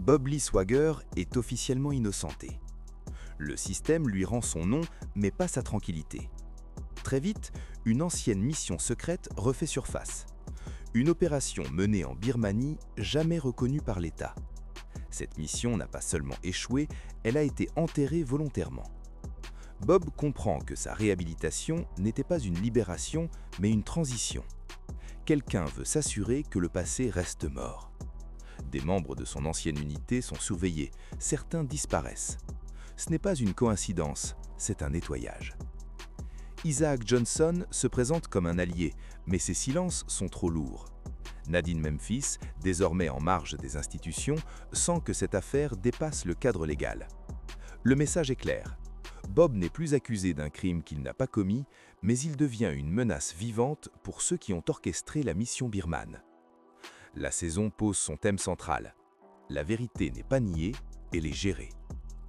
Bob Lee Swagger est officiellement innocenté. Le système lui rend son nom, mais pas sa tranquillité. Très vite, une ancienne mission secrète refait surface. Une opération menée en Birmanie, jamais reconnue par l'État. Cette mission n'a pas seulement échoué, elle a été enterrée volontairement. Bob comprend que sa réhabilitation n'était pas une libération, mais une transition. Quelqu'un veut s'assurer que le passé reste mort. Des membres de son ancienne unité sont surveillés, certains disparaissent. Ce n'est pas une coïncidence, c'est un nettoyage. Isaac Johnson se présente comme un allié, mais ses silences sont trop lourds. Nadine Memphis, désormais en marge des institutions, sent que cette affaire dépasse le cadre légal. Le message est clair. Bob n'est plus accusé d'un crime qu'il n'a pas commis, mais il devient une menace vivante pour ceux qui ont orchestré la mission birmane. La saison pose son thème central. La vérité n'est pas niée, elle est gérée.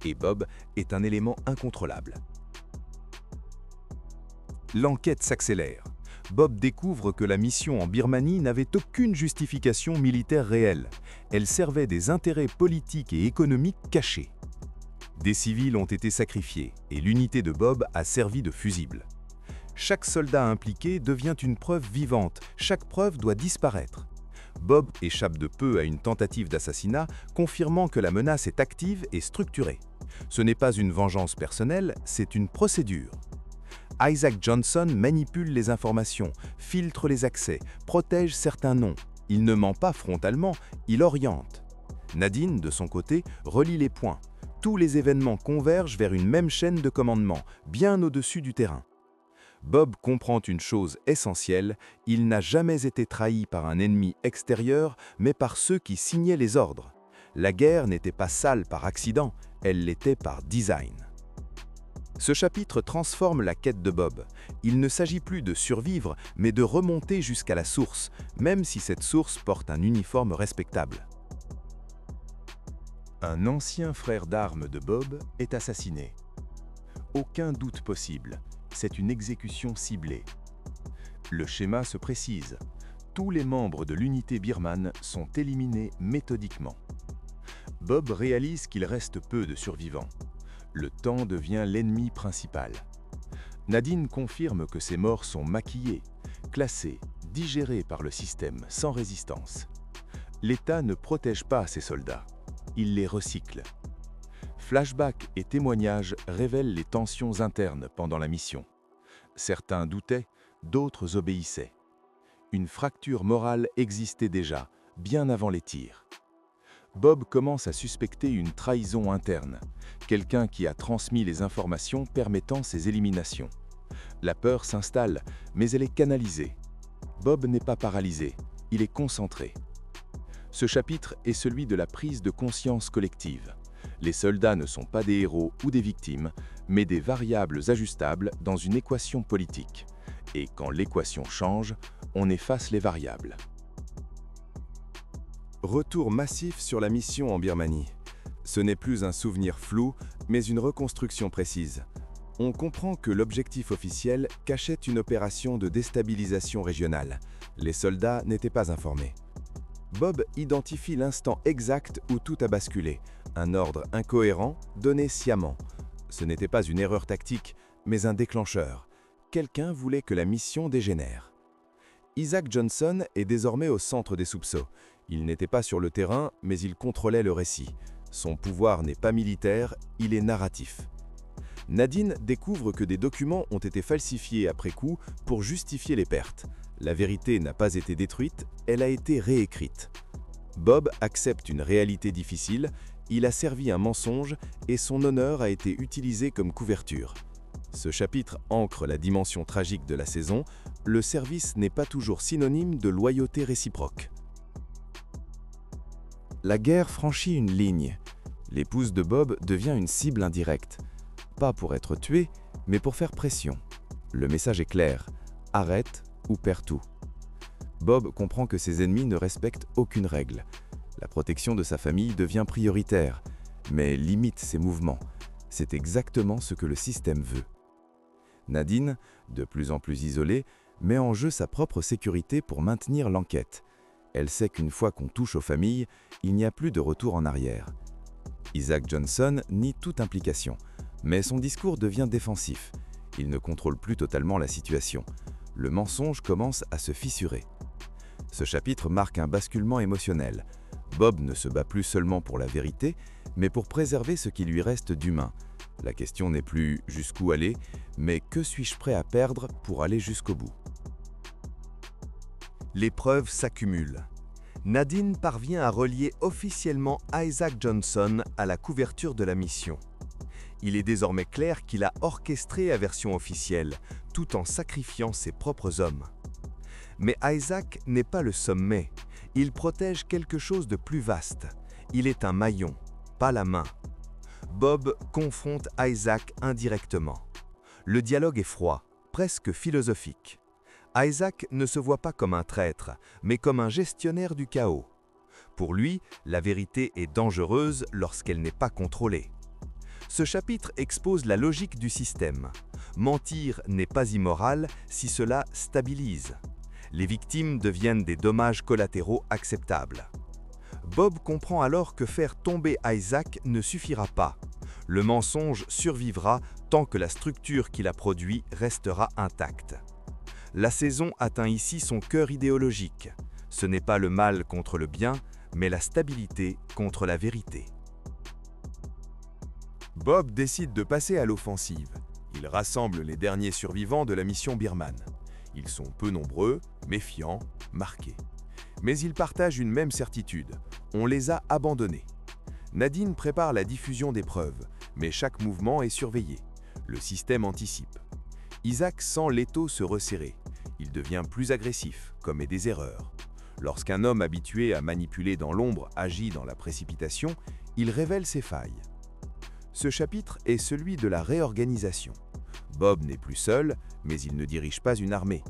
Et Bob est un élément incontrôlable. L'enquête s'accélère. Bob découvre que la mission en Birmanie n'avait aucune justification militaire réelle. Elle servait des intérêts politiques et économiques cachés. Des civils ont été sacrifiés et l'unité de Bob a servi de fusible. Chaque soldat impliqué devient une preuve vivante, chaque preuve doit disparaître. Bob échappe de peu à une tentative d'assassinat, confirmant que la menace est active et structurée. Ce n'est pas une vengeance personnelle, c'est une procédure. Isaac Johnson manipule les informations, filtre les accès, protège certains noms. Il ne ment pas frontalement, il oriente. Nadine, de son côté, relie les points. Tous les événements convergent vers une même chaîne de commandement, bien au-dessus du terrain. Bob comprend une chose essentielle, il n'a jamais été trahi par un ennemi extérieur, mais par ceux qui signaient les ordres. La guerre n'était pas sale par accident, elle l'était par design. Ce chapitre transforme la quête de Bob. Il ne s'agit plus de survivre, mais de remonter jusqu'à la source, même si cette source porte un uniforme respectable. Un ancien frère d'armes de Bob est assassiné. Aucun doute possible, c'est une exécution ciblée. Le schéma se précise. Tous les membres de l'unité birmane sont éliminés méthodiquement. Bob réalise qu'il reste peu de survivants. Le temps devient l'ennemi principal. Nadine confirme que ces morts sont maquillées, classées, digérées par le système sans résistance. L'État ne protège pas ses soldats, il les recycle. Flashbacks et témoignages révèlent les tensions internes pendant la mission. Certains doutaient, d'autres obéissaient. Une fracture morale existait déjà, bien avant les tirs. Bob commence à suspecter une trahison interne, quelqu'un qui a transmis les informations permettant ces éliminations. La peur s'installe, mais elle est canalisée. Bob n'est pas paralysé, il est concentré. Ce chapitre est celui de la prise de conscience collective. Les soldats ne sont pas des héros ou des victimes, mais des variables ajustables dans une équation politique. Et quand l'équation change, on efface les variables. Retour massif sur la mission en Birmanie. Ce n'est plus un souvenir flou, mais une reconstruction précise. On comprend que l'objectif officiel cachait une opération de déstabilisation régionale. Les soldats n'étaient pas informés. Bob identifie l'instant exact où tout a basculé. Un ordre incohérent, donné sciemment. Ce n'était pas une erreur tactique, mais un déclencheur. Quelqu'un voulait que la mission dégénère. Isaac Johnson est désormais au centre des soupçons. Il n'était pas sur le terrain, mais il contrôlait le récit. Son pouvoir n'est pas militaire, il est narratif. Nadine découvre que des documents ont été falsifiés après coup pour justifier les pertes. La vérité n'a pas été détruite, elle a été réécrite. Bob accepte une réalité difficile, il a servi un mensonge et son honneur a été utilisé comme couverture. Ce chapitre ancre la dimension tragique de la saison, le service n'est pas toujours synonyme de loyauté réciproque. La guerre franchit une ligne. L'épouse de Bob devient une cible indirecte. Pas pour être tuée, mais pour faire pression. Le message est clair, arrête ou perds tout. Bob comprend que ses ennemis ne respectent aucune règle. La protection de sa famille devient prioritaire, mais limite ses mouvements. C'est exactement ce que le système veut. Nadine, de plus en plus isolée, met en jeu sa propre sécurité pour maintenir l'enquête. Elle sait qu'une fois qu'on touche aux familles, il n'y a plus de retour en arrière. Isaac Johnson nie toute implication, mais son discours devient défensif. Il ne contrôle plus totalement la situation. Le mensonge commence à se fissurer. Ce chapitre marque un basculement émotionnel. Bob ne se bat plus seulement pour la vérité, mais pour préserver ce qui lui reste d'humain. La question n'est plus « jusqu'où aller ?», mais « que suis-je prêt à perdre pour aller jusqu'au bout ?» Les preuves s'accumulent. Nadine parvient à relier officiellement Isaac Johnson à la couverture de la mission. Il est désormais clair qu'il a orchestré la version officielle, tout en sacrifiant ses propres hommes. Mais Isaac n'est pas le sommet. Il protège quelque chose de plus vaste. Il est un maillon, pas la main. Bob confronte Isaac indirectement. Le dialogue est froid, presque philosophique. Isaac ne se voit pas comme un traître, mais comme un gestionnaire du chaos. Pour lui, la vérité est dangereuse lorsqu'elle n'est pas contrôlée. Ce chapitre expose la logique du système. Mentir n'est pas immoral si cela stabilise. Les victimes deviennent des dommages collatéraux acceptables. Bob comprend alors que faire tomber Isaac ne suffira pas. Le mensonge survivra tant que la structure qu'il a produite restera intacte. La saison atteint ici son cœur idéologique. Ce n'est pas le mal contre le bien, mais la stabilité contre la vérité. Bob décide de passer à l'offensive. Il rassemble les derniers survivants de la mission Birman. Ils sont peu nombreux, méfiants, marqués. Mais ils partagent une même certitude, on les a abandonnés. Nadine prépare la diffusion des preuves, mais chaque mouvement est surveillé. Le système anticipe. Isaac sent l'étau se resserrer. Il devient plus agressif, commet des erreurs. Lorsqu'un homme habitué à manipuler dans l'ombre agit dans la précipitation, il révèle ses failles. Ce chapitre est celui de la réorganisation. Bob n'est plus seul, mais il ne dirige pas une armée.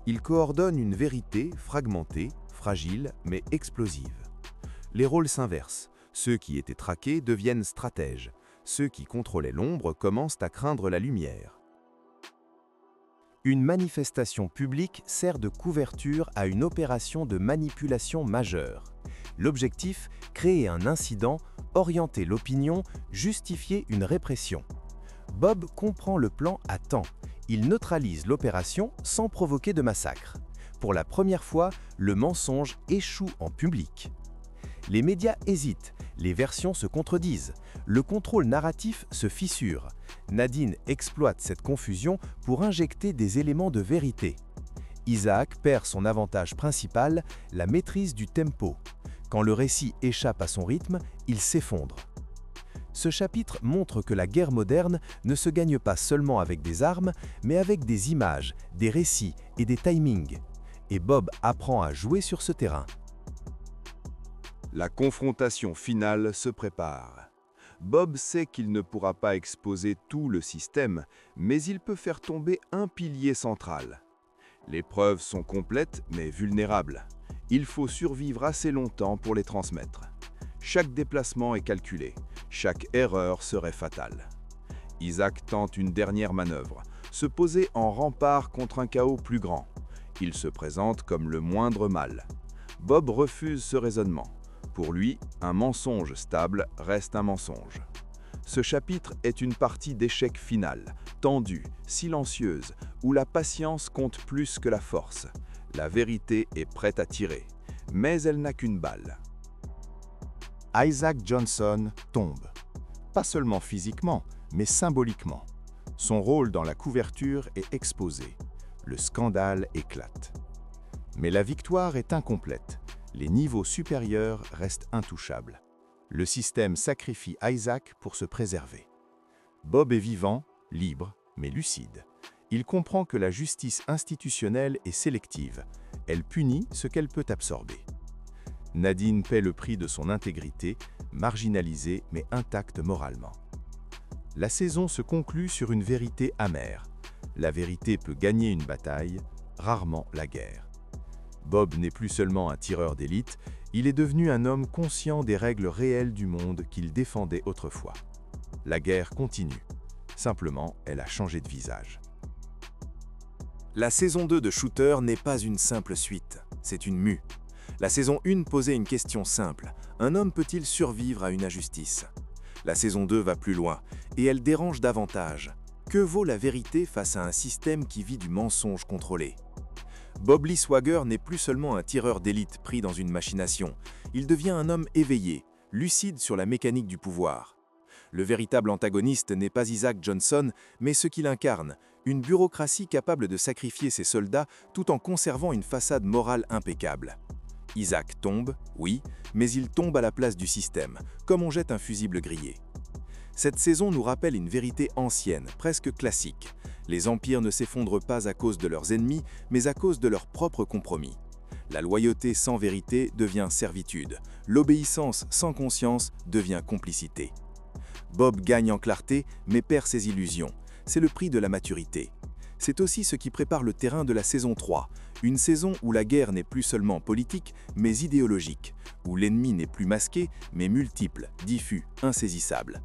Il coordonne une vérité fragmentée, fragile, mais explosive. Les rôles s'inversent. Ceux qui étaient traqués deviennent stratèges. Ceux qui contrôlaient l'ombre commencent à craindre la lumière. Une manifestation publique sert de couverture à une opération de manipulation majeure. L'objectif, créer un incident, orienter l'opinion, justifier une répression. Bob comprend le plan à temps. Il neutralise l'opération sans provoquer de massacre. Pour la première fois, le mensonge échoue en public. Les médias hésitent, les versions se contredisent, le contrôle narratif se fissure. Nadine exploite cette confusion pour injecter des éléments de vérité. Isaac perd son avantage principal, la maîtrise du tempo. Quand le récit échappe à son rythme, il s'effondre. Ce chapitre montre que la guerre moderne ne se gagne pas seulement avec des armes, mais avec des images, des récits et des timings. Et Bob apprend à jouer sur ce terrain. La confrontation finale se prépare. Bob sait qu'il ne pourra pas exposer tout le système, mais il peut faire tomber un pilier central. Les preuves sont complètes mais vulnérables. Il faut survivre assez longtemps pour les transmettre. Chaque déplacement est calculé, chaque erreur serait fatale. Isaac tente une dernière manœuvre, se poser en rempart contre un chaos plus grand. Il se présente comme le moindre mal. Bob refuse ce raisonnement. Pour lui, un mensonge stable reste un mensonge. Ce chapitre est une partie d'échec final, tendue, silencieuse, où la patience compte plus que la force. La vérité est prête à tirer, mais elle n'a qu'une balle. Isaac Johnson tombe. Pas seulement physiquement, mais symboliquement. Son rôle dans la couverture est exposé. Le scandale éclate. Mais la victoire est incomplète. Les niveaux supérieurs restent intouchables. Le système sacrifie Isaac pour se préserver. Bob est vivant, libre, mais lucide. Il comprend que la justice institutionnelle est sélective. Elle punit ce qu'elle peut absorber. Nadine paie le prix de son intégrité, marginalisée mais intacte moralement. La saison se conclut sur une vérité amère. La vérité peut gagner une bataille, rarement la guerre. Bob n'est plus seulement un tireur d'élite, il est devenu un homme conscient des règles réelles du monde qu'il défendait autrefois. La guerre continue. Simplement, elle a changé de visage. La saison 2 de Shooter n'est pas une simple suite, c'est une mue. La saison 1 posait une question simple. Un homme peut-il survivre à une injustice? La saison 2 va plus loin, et elle dérange davantage. Que vaut la vérité face à un système qui vit du mensonge contrôlé? Bob Lee Swagger n'est plus seulement un tireur d'élite pris dans une machination. Il devient un homme éveillé, lucide sur la mécanique du pouvoir. Le véritable antagoniste n'est pas Isaac Johnson, mais ce qu'il incarne, une bureaucratie capable de sacrifier ses soldats tout en conservant une façade morale impeccable. Isaac tombe, oui, mais il tombe à la place du système, comme on jette un fusible grillé. Cette saison nous rappelle une vérité ancienne, presque classique. Les empires ne s'effondrent pas à cause de leurs ennemis, mais à cause de leurs propres compromis. La loyauté sans vérité devient servitude. L'obéissance sans conscience devient complicité. Bob gagne en clarté, mais perd ses illusions. C'est le prix de la maturité. C'est aussi ce qui prépare le terrain de la saison 3, une saison où la guerre n'est plus seulement politique, mais idéologique, où l'ennemi n'est plus masqué, mais multiple, diffus, insaisissable.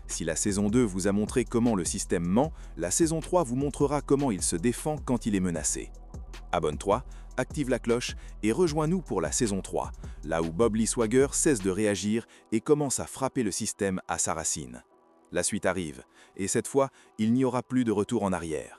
Si la saison 2 vous a montré comment le système ment, la saison 3 vous montrera comment il se défend quand il est menacé. Abonne-toi, active la cloche et rejoins-nous pour la saison 3, là où Bob Lee Swagger cesse de réagir et commence à frapper le système à sa racine. La suite arrive, et cette fois, il n'y aura plus de retour en arrière.